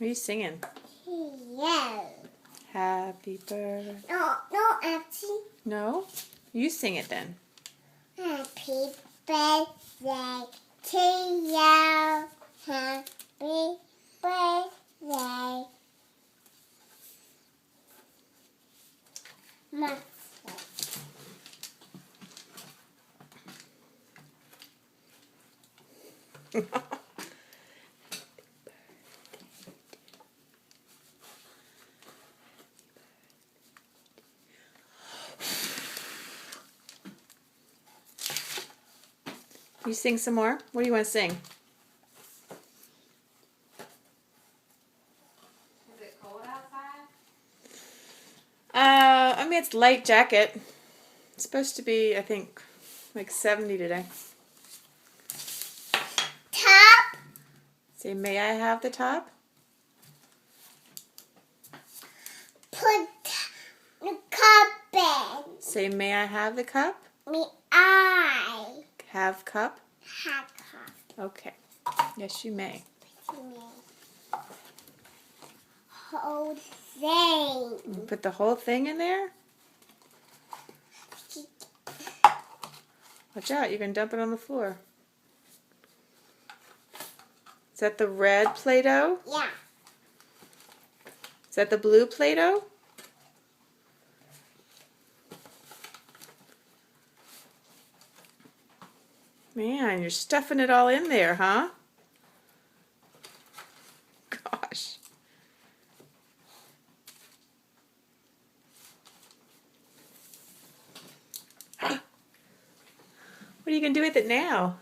What are you singing? Yes. Happy birthday. No, Auntie. No? You sing it then. Happy birthday to you. Happy birthday. My You sing some more? What do you want to sing? Is it cold outside? I mean, it's light jacket. It's supposed to be, I think, like 70 today. top. Say, may I have the top? Put the cup in. Say, may I have the cup? Me, I Have cup? have cup. Okay. Yes, you may. Whole thing. Put the whole thing in there? Watch out, you can dump it on the floor. Is that the red Play-Doh? Yeah. Is that the blue Play-Doh? Man, you're stuffing it all in there, huh? Gosh. What are you going to do with it now?